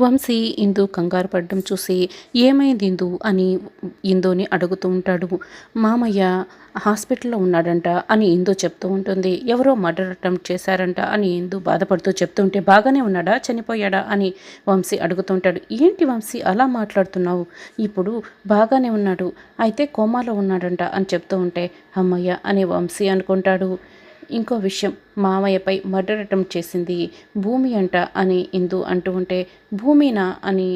వంశీ ఇందు కంగారు పడడం చూసి ఏమైంది ఇందు అని ఇందుని అడుగుతూ ఉంటాడు. మామయ్య హాస్పిటల్లో ఉన్నాడంట అని ఇందు చెప్తూ ఉంటుంది. ఎవరో మర్డర్ అటెంప్ట్ చేశారంట అని ఇందు బాధపడుతూ చెప్తుంటే బాగానే ఉన్నాడా చనిపోయాడా అని వంశీ అడుగుతుంటాడు. ఏంటి వంశీ అలా మాట్లాడుతున్నావు, ఇప్పుడు బాగానే ఉన్నాడు, అయితే కోమాలో ఉన్నాడంట అని చెప్తూ ఉంటే అమ్మయ్య అని వంశీ అనుకుంటాడు. ఇంకో విషయం, మామయ్యపై మర్డర్ అటెంప్ట్ చేసింది భూమి అంట అని ఇందు అంటూ ఉంటే భూమినా అని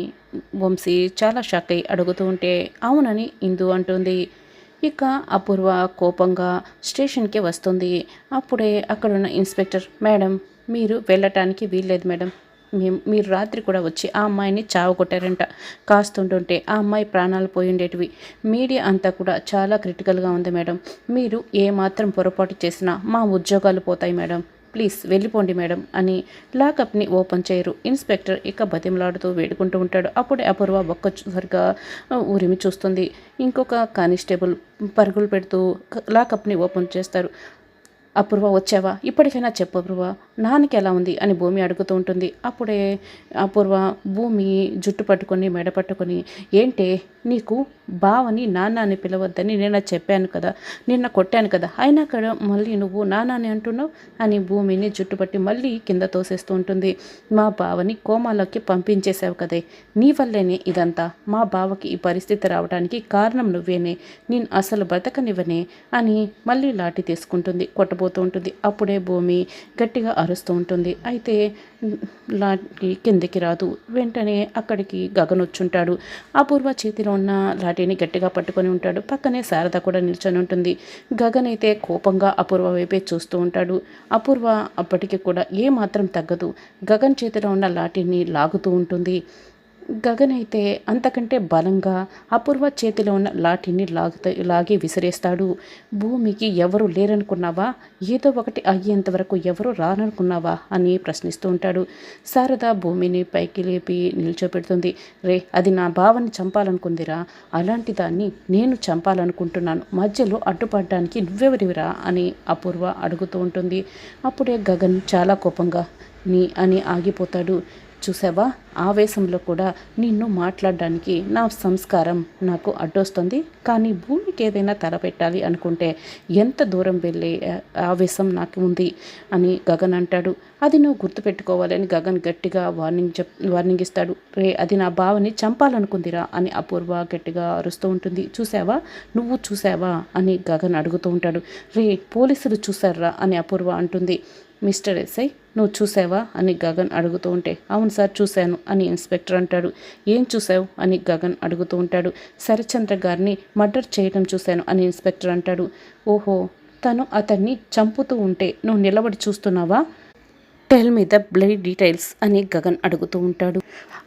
వంశీ చాలా షాక్ అయి అడుగుతూ ఉంటే అవునని ఇందు అంటుంది. ఇక అపూర్వ కోపంగా స్టేషన్కి వస్తుంది. అప్పుడే అక్కడున్న ఇన్స్పెక్టర్, మేడం మీరు వెళ్ళటానికి వీల్లేదు మేడం, మీరు రాత్రి కూడా వచ్చి ఆ అమ్మాయిని చావగొట్టారంట, కాస్తుంటుంటే ఆ అమ్మాయి ప్రాణాలు పోయి ఉండేటివి, మీడియా అంతా కూడా చాలా క్రిటికల్గా ఉంది మేడం, మీరు ఏమాత్రం పొరపాటు చేసినా మా ఉద్యోగాలు పోతాయి మేడం, ప్లీజ్ వెళ్ళిపోండి మేడం అని లాకప్ని ఓపెన్ చేయరు. ఇన్స్పెక్టర్ ఇక బతిమలాడుతూ వేడుకుంటూ ఉంటాడు. అప్పుడే అపూర్వ ఒక్కసారిగా ఉరిమి చూస్తుంది. ఇంకొక కానిస్టేబుల్ పరుగులు పెడుతూ లాకప్ని ఓపెన్ చేస్తారు. అపూర్వ వచ్చావా, ఇప్పటికైనా చెప్పు అపూర్వ, నాన్నకి ఎలా ఉంది అని భూమి అడుగుతూ ఉంటుంది. అప్పుడే అపూర్వ భూమి జుట్టు పట్టుకొని మెడ పట్టుకొని, ఏంటే నీకు బావని నాన్న అని పిలవద్దని నేను చెప్పాను కదా, నిన్న కొట్టాను కదా, అయినా కదా మళ్ళీ నువ్వు నాన్న అని అంటున్నావు అని భూమిని జుట్టుపట్టి మళ్ళీ కింద తోసేస్తూ ఉంటుంది. మా బావని కోమాలోకి పంపించేశావు కదే, నీ వల్లేనే ఇదంతా, మా బావకి ఈ పరిస్థితి రావడానికి కారణం నువ్వేనే, నేను అసలు బ్రతకనివ్వనే అని మళ్ళీ లాఠీ తీసుకుంటుంది, కొట్టబోతూ ఉంటుంది. అప్పుడే భూమి గట్టిగా అరుస్తూ ఉంటుంది. అయితే లాఠీ కిందికి రాదు. వెంటనే అక్కడికి గగన్ వచ్చుంటాడు. అపూర్వ చేతిలో ఉన్న లాఠీని గట్టిగా పట్టుకొని ఉంటాడు. పక్కనే శారద కూడా నిల్చొని ఉంటుంది. గగన్ అయితే కోపంగా అపూర్వ వైపే చూస్తూ ఉంటాడు. అపూర్వ అప్పటికి కూడా ఏమాత్రం తగ్గదు. గగన్ చేతిలో ఉన్న లాఠీని లాగుతూ ఉంటుంది. గగన్ అయితే అంతకంటే బలంగా అపూర్వ చేతిలో ఉన్న లాఠీని లాగి విసిరేస్తాడు. భూమికి ఎవరు లేరనుకున్నావా, ఏదో ఒకటి అయ్యేంత వరకు ఎవరు రారనుకున్నావా అని ప్రశ్నిస్తూ ఉంటాడు. శారద భూమిని పైకి లేపి నిల్చోపెడుతుంది. రే, అది నా భావాన్ని చంపాలనుకుందిరా, అలాంటి దాన్ని నేను చంపాలనుకుంటున్నాను, మధ్యలో అడ్డుపడడానికి నువ్వెవరివిరా అని అపూర్వ అడుగుతూ ఉంటుంది. అప్పుడే గగన్ చాలా కోపంగా అని ఆగిపోతాడు. చూసావా, ఆవేశంలో కూడా నిన్ను మాట్లాడడానికి నా సంస్కారం నాకు అడ్డొస్తుంది, కానీ భూమికి ఏదైనా తలపెట్టాలి అనుకుంటే ఎంత దూరం వెళ్ళే ఆవేశం నాకు ఉంది అని గగన్ అంటాడు. అది నువ్వు గుర్తుపెట్టుకోవాలని గగన్ గట్టిగా వార్నింగ్ ఇస్తాడు. రే, అది నా బావని చంపాలనుకుందిరా అని అపూర్వ గట్టిగా అరుస్తూ ఉంటుంది. చూసావా, నువ్వు చూసావా అని గగన్ అడుగుతూ ఉంటాడు. రే, పోలీసులు చూసారా అని అపూర్వ అంటుంది. మిస్టర్ ఎస్ఐ, నువ్వు చూసావా అని గగన్ అడుగుతూ ఉంటే అవును సార్ చూశాను అని ఇన్స్పెక్టర్ అంటాడు. ఏం చూసావు అని గగన్ అడుగుతూ ఉంటాడు. శరత్చంద్ర గారిని మర్డర్ చేయడం చూశాను అని ఇన్స్పెక్టర్ అంటాడు. ఓహో, తను అతన్ని చంపుతూ ఉంటే నువ్వు నిలబడి చూస్తున్నావా, tell me the blood details అని గగన్ అడుగుతూ ఉంటాడు.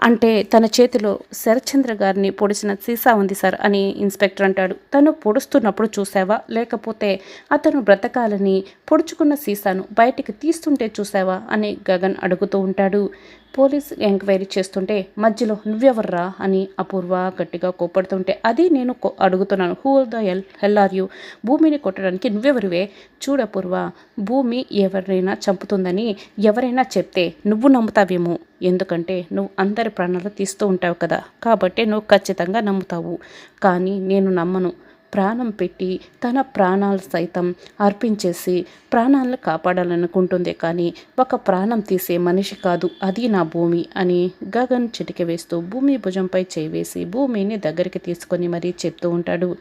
అంటే తన చేతిలో శరత్చంద్ర గారిని పొడిచిన సీసా ఉంది సార్ అని ఇన్స్పెక్టర్ అంటాడు. తను పొడుస్తున్నప్పుడు చూసావా, లేకపోతే అతను బ్రతకాలని పొడుచుకున్న సీసాను బయటికి తీస్తుంటే చూసావా అని గగన్ అడుగుతూ ఉంటాడు. పోలీస్ ఎంక్వైరీ చేస్తుంటే మధ్యలో నువ్వెవర్రా అని అపూర్వ గట్టిగా కోపడుతుంటే అది నేను అడుగుతున్నాను, who the hell are you, భూమిని కొట్టడానికి నువ్వెవరివే, చూడపూర్వ, భూమి ఎవరైనా చంపుతుందని ఎవరైనా చెప్తే నువ్వు నమ్ముతావేమో, ఎందుకంటే నువ్వు అందరి ప్రాణాలు తీస్తూ ఉంటావు కదా, కాబట్టి నువ్వు ఖచ్చితంగా నమ్ముతావు, కానీ నేను నమ్మను. ప్రాణం పెట్టి తన ప్రాణాలు సైతం అర్పించేసి ప్రాణాలను కాపాడాలనుకుంటుంది, కానీ ఒక ప్రాణం తీసే మనిషి కాదు అది నా భూమి అని గగన్ చిటిక వేస్తూ భూమి భుజంపై చేయి వేసి భూమిని దగ్గరికి తీసుకొని మరీ చెప్తూ ఉంటాడు.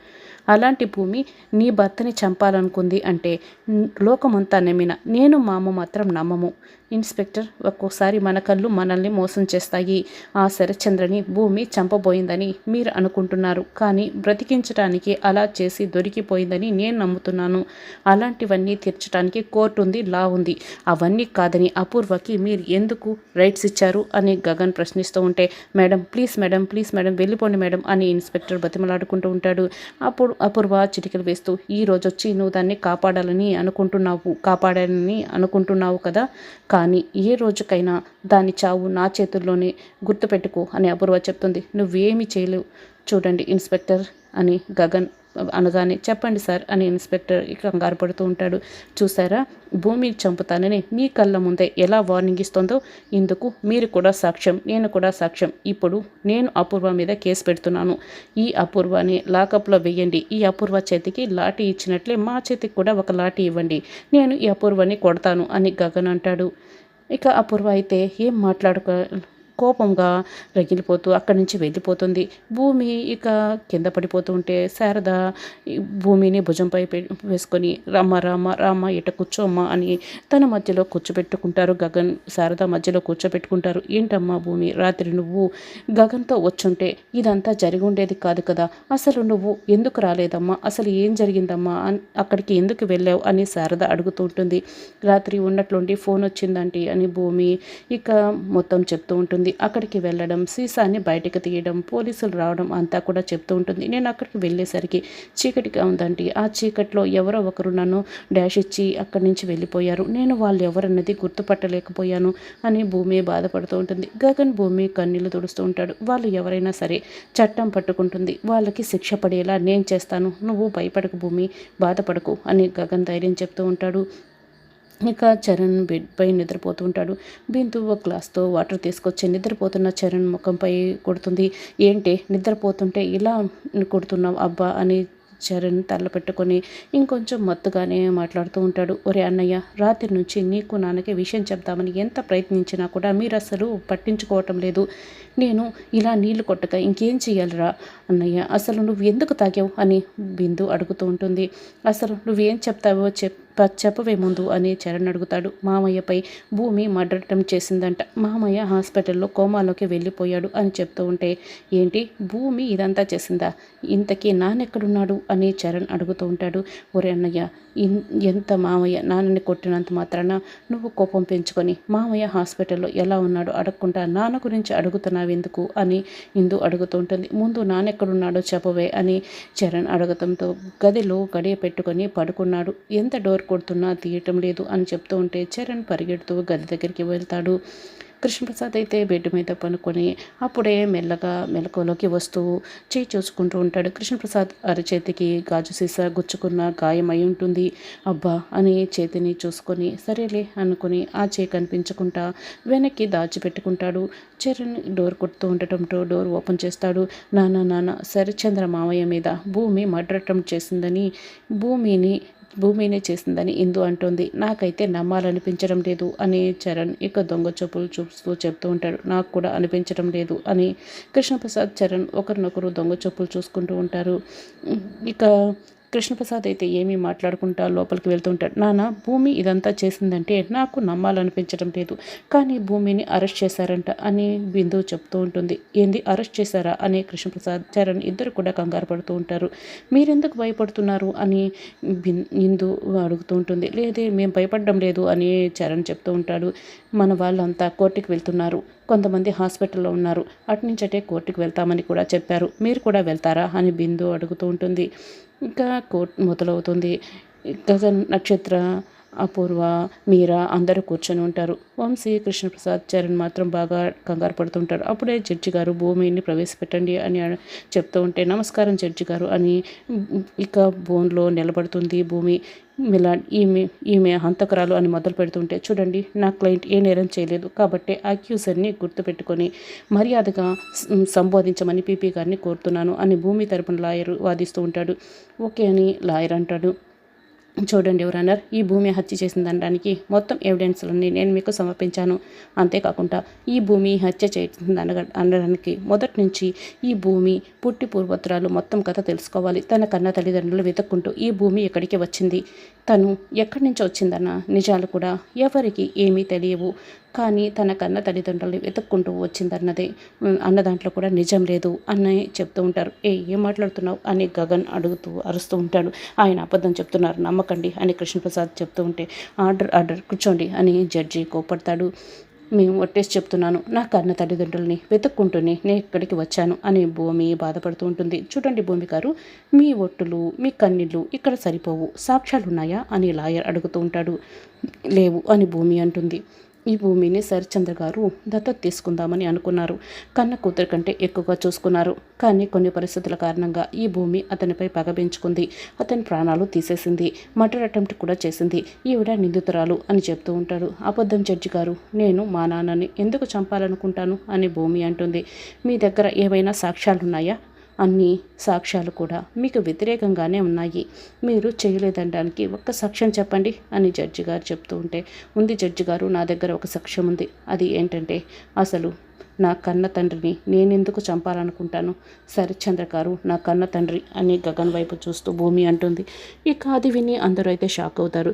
అలాంటి భూమి నీ భర్తని చంపాలనుకుంది అంటే లోకమంతా నమ్మిన నేను మా అమ్మ మాత్రం నమ్మము. ఇన్స్పెక్టర్, ఒక్కోసారి మన కళ్ళు మనల్ని మోసం చేస్తాయి. ఆ శరత్చంద్రని భూమి చంపబోయిందని మీరు అనుకుంటున్నారు, కానీ బ్రతికించడానికి అలా చేసి దొరికిపోయిందని నేను నమ్ముతున్నాను. అలాంటివన్నీ తీర్చడానికి కోర్టు ఉంది, లా ఉంది, అవన్నీ కాదని అపూర్వకి మీరు ఎందుకు రైట్స్ ఇచ్చారు అని గగన్ ప్రశ్నిస్తూ ఉంటే madam please madam, please madam, వెళ్ళిపోండి మేడం అని ఇన్స్పెక్టర్ బతిమలాడుకుంటూ ఉంటాడు. అప్పుడు అపూర్వ చిటికలు వేస్తూ ఈ రోజు వచ్చి నువ్వు దాన్ని కాపాడాలని అనుకుంటున్నావు కదా, కానీ ఏ రోజుకైనా దాని చావు నా చేతుల్లోనే, గుర్తుపెట్టుకో అని అపూర్వ చెప్తుంది. నువ్వేమీ చేయలేవు. చూడండి ఇన్స్పెక్టర్ అని గగన్ అనగానే చెప్పండి సార్ అని ఇన్స్పెక్టర్ కంగారు పడుతూ ఉంటాడు. చూసారా, భూమిని చంపుతానని మీ కళ్ళ ముందే ఎలా వార్నింగ్ ఇస్తుందో ఇందుకు మీరు కూడా సాక్ష్యం, నేను కూడా సాక్ష్యం. ఇప్పుడు నేను అపూర్వ మీద కేసు పెడుతున్నాను. ఈ అపూర్వని లాకప్లో వేయండి. ఈ అపూర్వ చేతికి లాఠీ ఇచ్చినట్లే మా చేతికి కూడా ఒక లాఠీ ఇవ్వండి. నేను ఈ అపూర్వని కొడతాను అని గగన్ అంటాడు. ఇక అపూర్వ అయితే ఏం కోపంగా రగిలిపోతూ అక్కడి నుంచి వెళ్ళిపోతుంది. భూమి ఇక కింద పడిపోతూ ఉంటే శారద భూమిని భుజంపై వేసుకొని రామ రామ రామ ఇట కూర్చోమ్మా అని తన మధ్యలో కూర్చోబెట్టుకుంటారు. గగన్ శారద మధ్యలో కూర్చోబెట్టుకుంటారు. ఏంటమ్మా భూమి, రాత్రి నువ్వు గగన్తో వచ్చుంటే ఇదంతా జరిగి ఉండేది కాదు కదా, అసలు నువ్వు ఎందుకు రాలేదమ్మా, అసలు ఏం జరిగిందమ్మా, అక్కడికి ఎందుకు వెళ్ళావు అని శారద అడుగుతూ ఉంటుంది. రాత్రి ఉన్నట్లుండి ఫోన్ వచ్చిందంటే అని భూమి ఇక మొత్తం చెప్తూ ఉంటుంది. అక్కడికి వెళ్ళడం, సీసాని బయటకు తీయడం, పోలీసులు రావడం అంతా కూడా చెప్తూ ఉంటుంది. నేను అక్కడికి వెళ్ళేసరికి చీకటిగా ఉందండి. ఆ చీకట్లో ఎవరో ఒకరు నన్ను డాష్ ఇచ్చి అక్కడి నుంచి వెళ్ళిపోయారు. నేను వాళ్ళు ఎవరన్నది గుర్తుపట్టలేకపోయాను అని భూమి బాధపడుతూ ఉంటుంది. గగన్ భూమి కన్నీళ్లు తుడుస్తూ ఉంటాడు. వాళ్ళు ఎవరైనా సరే చట్టం పట్టుకుంటుంది, వాళ్ళకి శిక్ష పడేలా నేను చేస్తాను, నువ్వు భయపడకు భూమి, బాధపడకు అని గగన్ ధైర్యం చెప్తూ ఉంటాడు. ఇక చరణ్ బెడ్ పై నిద్రపోతూ ఉంటాడు. బిందు ఒక గ్లాస్తో వాటర్ తీసుకొచ్చి నిద్రపోతున్న చరణ్ ముఖంపై కొడుతుంది. ఏంటి నిద్రపోతుంటే ఇలా కొడుతున్నావు అబ్బా అని చరణ్ తల్ల పెట్టుకొని ఇంకొంచెం మత్తుగానే మాట్లాడుతూ ఉంటాడు. ఒరే అన్నయ్య, రాత్రి నుంచి నీకు నాన్నకి విషయం చెప్తామని ఎంత ప్రయత్నించినా కూడా మీరు అసలు పట్టించుకోవటం లేదు. నేను ఇలా నీళ్లు కొట్టక ఇంకేం చెయ్యాలిరా అన్నయ్య, అసలు నువ్వు ఎందుకు తాగావు అని బిందు అడుగుతూ ఉంటుంది. అసలు నువ్వేం చెప్తావో చెప్పవే ముందు అని చరణ్ అడుగుతాడు. మామయ్యపై భూమి మర్డర్ అటెంప్ట్ చేసిందంట, మామయ్య హాస్పిటల్లో కోమాలోకి వెళ్ళిపోయాడు అని చెప్తూ ఉంటే, ఏంటి భూమి ఇదంతా చేసిందా, ఇంతకీ నాన్నెక్కడున్నాడు అని చరణ్ అడుగుతూ ఉంటాడు. ఒరే అన్నయ్య, ఎంత మామయ్య నాన్నని కొట్టినంత మాత్రాన నువ్వు కోపం పెంచుకొని మామయ్య హాస్పిటల్లో ఎలా ఉన్నాడో అడగకుండా నాన్న గురించి అడుగుతున్నావెందుకు అని ఇందు అడుగుతూ ఉంటుంది. ముందు నాన్నెక్కడున్నాడో చెప్పవే అని చరణ్ అడగటంతో గదిలో గడియ పెట్టుకొని పడుకున్నాడు. ఎంత డోర్ కొడుతున్నా తీయటం లేదు అని చెప్తూ ఉంటే చరణ్ పరిగెడుతూ గది దగ్గరికి వెళ్తాడు. కృష్ణప్రసాద్ అయితే బెడ్ మీద పనుకొని అప్పుడే మెల్లగా మెలకువలోకి వస్తూ చేయి చూసుకుంటూ ఉంటాడు. కృష్ణప్రసాద్ అరచేతికి గాజు సీసా గుచ్చుకున్న గాయం అయి ఉంటుంది. అబ్బా అని చేతిని చూసుకొని సరేలే అనుకుని ఆ చేయి కనిపించకుండా వెనక్కి దాచిపెట్టుకుంటాడు. చరణ్ డోర్ కొడుతూ ఉండటంతో డోర్ ఓపెన్ చేస్తాడు. నాన్న శరత్చంద్ర మావయ్య మీద భూమి మర్డర్ అటెంప్ట్ చేసిందని భూమినే చేసిందని ఇందు అంటోంది. నాకైతే నమ్మాలనిపించడం లేదు అని చరణ్ ఇక దొంగ చూపులు చూస్తూ చెప్తూ ఉంటాడు. నాకు కూడా అనిపించడం లేదు అని కృష్ణప్రసాద్ చరణ్ ఒకరినొకరు దొంగ చూపులు చూసుకుంటూ ఉంటారు. ఇక కృష్ణప్రసాద్ అయితే ఏమీ మాట్లాడుకుంటా లోపలికి వెళ్తూ ఉంటాడు. నాన్న, భూమి ఇదంతా చేసిందంటే నాకు నమ్మాలనిపించడం లేదు, కానీ భూమిని అరెస్ట్ చేశారంట అని బిందు చెప్తూ ఉంటుంది. ఏంది అరెస్ట్ చేశారా అని కృష్ణప్రసాద్ చరణ్ ఇద్దరు కూడా కంగారు పడుతూ ఉంటారు. మీరెందుకు భయపడుతున్నారు అని ఇందు అడుగుతూ ఉంటుంది. లేదే, మేము భయపడడం లేదు అని చరణ్ చెప్తూ ఉంటాడు. మన వాళ్ళంతా కోర్టుకి వెళ్తున్నారు, కొంతమంది హాస్పిటల్లో ఉన్నారు, అటునుంచటే కోర్టుకు వెళ్తామని కూడా చెప్పారు, మీరు కూడా వెళ్తారా అని బిందు అడుగుతూ ఉంటుంది. ఇంకా కోర్టు మొదలవుతుంది. గగన్, నక్షత్ర, అపూర్వ, మీరా అందరూ కూర్చొని ఉంటారు. వంశీ, కృష్ణప్రసాద్, చరణ్ మాత్రం బాగా కంగారు పడుతుంటారు. అప్పుడే జడ్జి గారు భూమిని ప్రవేశపెట్టండి అని చెప్తూ ఉంటే, నమస్కారం జడ్జి గారు అని ఇక బోన్లో నిలబడుతుంది భూమి. ఈమె హంతకురాలు అని మొదలు పెడుతుంటే, చూడండి నా క్లయింట్ ఏ నేరం చేయలేదు కాబట్టి అక్యూజర్ని గుర్తుపెట్టుకొని మర్యాదగా సంబోధించమని పీపీ గారిని కోరుతున్నాను అని భూమి తరపున లాయర్ వాదిస్తూ ఉంటాడు. ఓకే అని లాయర్ అంటాడు. చూడండి యువర్, ఈ భూమి హత్య చేసిందనడానికి మొత్తం ఎవిడెన్స్లన్నీ నేను మీకు సమర్పించాను. అంతేకాకుండా ఈ భూమి హత్య చేసింది అనడానికి మొదటి నుంచి ఈ భూమి పుట్టి పూర్వోత్తరాలు మొత్తం కథ తెలుసుకోవాలి. తన కన్న తల్లిదండ్రులు వెతుక్కుంటూ ఈ భూమి ఎక్కడికి వచ్చింది, తను ఎక్కడి నుంచి వచ్చిందన్న నిజాలు కూడా ఎవరికి ఏమీ తెలియవు. కానీ తన కన్న తల్లిదండ్రులు వెతుక్కుంటూ అన్న దాంట్లో కూడా నిజం లేదు అని చెప్తూ ఉంటారు. ఏం మాట్లాడుతున్నావు అని గగన్ అరుస్తూ ఉంటాడు. ఆయన అబద్ధం చెప్తున్నారు, నమ్మకండి అని కృష్ణప్రసాద్ చెప్తూ ఉంటే, ఆర్డర్ కూర్చోండి అని జడ్జి కోపడతాడు. మేము ఒట్టేసి చెప్తున్నాను, నా కన్న తల్లిదండ్రుల్ని వెతుక్కుంటూనే నేను ఇక్కడికి వచ్చాను అని భూమి బాధపడుతూ ఉంటుంది. చూడండి భూమి గారు, మీ ఒట్టులు మీ కన్నీళ్ళు ఇక్కడ సరిపోవు, సాక్ష్యాలు ఉన్నాయా అని లాయర్ అడుగుతూ ఉంటాడు. లేవు అని భూమి అంటుంది. ఈ భూమిని శరత్చంద్ర గారు దత్తత తీసుకుందామని అనుకున్నారు. కన్న కూతురు కంటే ఎక్కువగా చూసుకున్నారు. కానీ కొన్ని పరిస్థితుల కారణంగా ఈ భూమి అతనిపై పగ పెంచుకుంది. అతని ప్రాణాలు తీసేసింది. మర్డర్ అటెంప్ట్ కూడా చేసింది. ఈవిడ నిందితురాలు అని చెప్తూ ఉంటాడు. అబద్ధం జడ్జి గారు, నేను మా నాన్నని ఎందుకు చంపాలనుకుంటాను అని భూమి అంటుంది. మీ దగ్గర ఏవైనా సాక్ష్యాలున్నాయా? అన్ని సాక్ష్యాలు కూడా మీకు వ్యతిరేకంగానే ఉన్నాయి. మీరు చేయలేదనడానికి ఒక్క సాక్ష్యం చెప్పండి అని జడ్జి గారు చెప్తూ ఉంటే, ఉంది జడ్జి గారు, నా దగ్గర ఒక సాక్ష్యం ఉంది. అది ఏంటంటే, అసలు నా కన్న తండ్రిని నేనెందుకు చంపాలనుకుంటాను? శరత్చంద్ర గారు నా కన్న తండ్రి అని గగన్ వైపు చూస్తూ భూమి అంటుంది. ఇక అది విని అందరూ అయితే షాక్ అవుతారు.